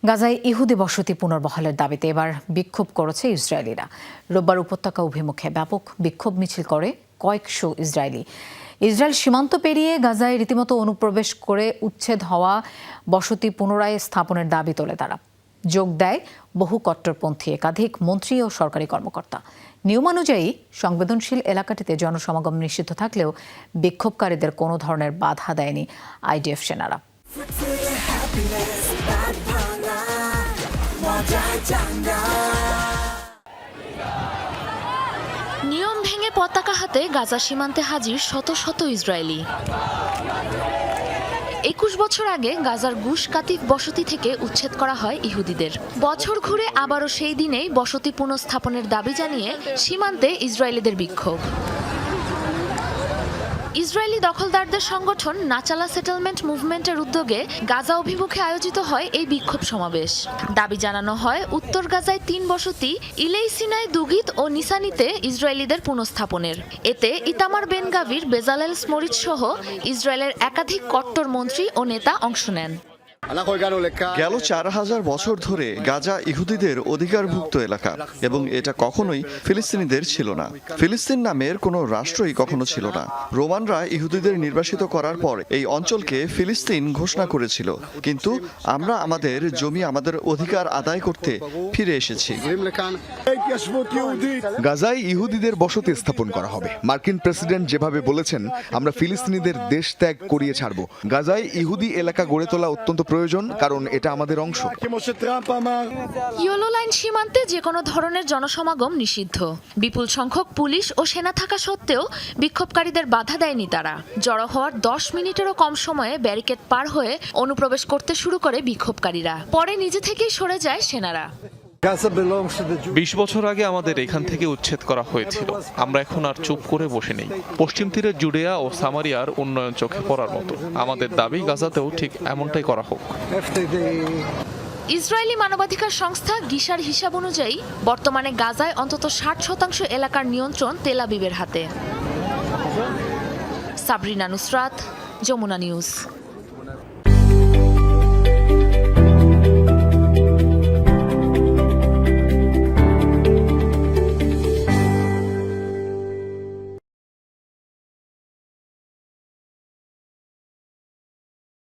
গাজায় ইহুদি বসতি পুনর্বহালের দাবিতে এবার বিক্ষোভ করেছে ইসরায়েলিরা। রোববার উপত্যকা অভিমুখে ব্যাপক বিক্ষোভ মিছিল করে কয়েকশো ইসরায়েলি। ইসরায়েল সীমান্ত পেরিয়ে গাজায় রীতিমতো অনুপ্রবেশ করে উচ্ছেদ হওয়া বসতি পুনরায় স্থাপনের দাবি তোলে তারা। যোগ দেয় বহু কট্টরপন্থী একাধিক মন্ত্রী ও সরকারি কর্মকর্তা। নিয়ম অনুযায়ী সংবেদনশীল এলাকাটিতে জনসমাগম নিষিদ্ধ থাকলেও বিক্ষোভকারীদের কোনো ধরনের বাধা দেয়নি আইডিএফ সেনারা। নিয়ম ভেঙে পতাকা হাতে গাজা সীমান্তে হাজির শত শত ইসরায়েলি। 21 বছর আগে গাজার গুশ কাতিফ বসতি থেকে উচ্ছেদ করা হয় ইহুদিদের। বছর ঘুরে আবারও সেই দিনেই বসতি পুনঃস্থাপনের দাবি জানিয়ে সীমান্তে ইসরায়েলিদের বিক্ষোভ। ইসরায়েলি দখলদারদের সংগঠন নাচালা সেটেলমেন্ট মুভমেন্টের উদ্যোগে গাজা অভিমুখে আয়োজিত হয় এই বিক্ষোভ সমাবেশ। দাবি জানানো হয় উত্তর গাজায় 3 বসতি ইলেই সিনাই, দুগিত ও নিসানিতে ইসরায়েলিদের পুনঃস্থাপনের। এতে Itamar Ben Gvir, Bezalel Smotrich সহ ইসরায়েলের একাধিক কট্টর মন্ত্রী ও নেতা অংশ নেন। গেল 4000 বছর ধরে গাজা ইহুদিদের অধিকারভুক্ত এলাকা এবং এটা কখনোই ফিলিস্তিনিদের ছিল না। ফিলিস্তিন নামের কোনো রাষ্ট্রই কখনো ছিল না। রোমানরা ইহুদিদের নির্বাসিত করার পর এই অঞ্চলকে ফিলিস্তিন ঘোষণা করেছিল, কিন্তু আমরা আমাদের জমি, আমাদের অধিকার আদায় করতে ফিরে এসেছি। গাজায় ইহুদিদের বসতি স্থাপন করা হবে। মার্কিন প্রেসিডেন্ট যেভাবে বলেছেন, আমরা ফিলিস্তিনিদের দেশ ত্যাগ করিয়ে ছাড়ব। গাজায় ইহুদি এলাকা গড়ে তোলা অত্যন্ত প্রয়োজন, কারণ এটা আমাদের অংশ। ইয়েলো লাইন সীমান্তে যে কোনো ধরনের জনসমাগম নিষিদ্ধ। বিপুল সংখ্যক পুলিশ ও সেনা থাকা সত্ত্বেও বিক্ষোভকারীদের বাধা দেয়নি তারা। জড়ো হওয়ার 10 মিনিটেরও কম সময়ে ব্যারিকেড পার হয়ে অনুপ্রবেশ করতে শুরু করে বিক্ষোভকারীরা। পরে নিজে থেকেই সরে যায় সেনারা। 20 বছর আগে আমাদের এখান থেকে উচ্ছেদ করা হয়েছিল। আমরা এখন আর চুপ করে বসে নেই। পশ্চিম তীরের জুডেয়া ও সামারিয়ার উন্নয়ন চোখে পড়ার মতো। আমাদের দাবি গাজাতেও ঠিক এমনটাই করা হোক। ইসরায়েলি মানবাধিকার সংস্থা গিশার হিসাব অনুযায়ী বর্তমানে গাজায় অন্তত 60% এলাকার নিয়ন্ত্রণ তেল আবিবের হাতে। সাবরিনা নুসরাত, যমুনা নিউজ।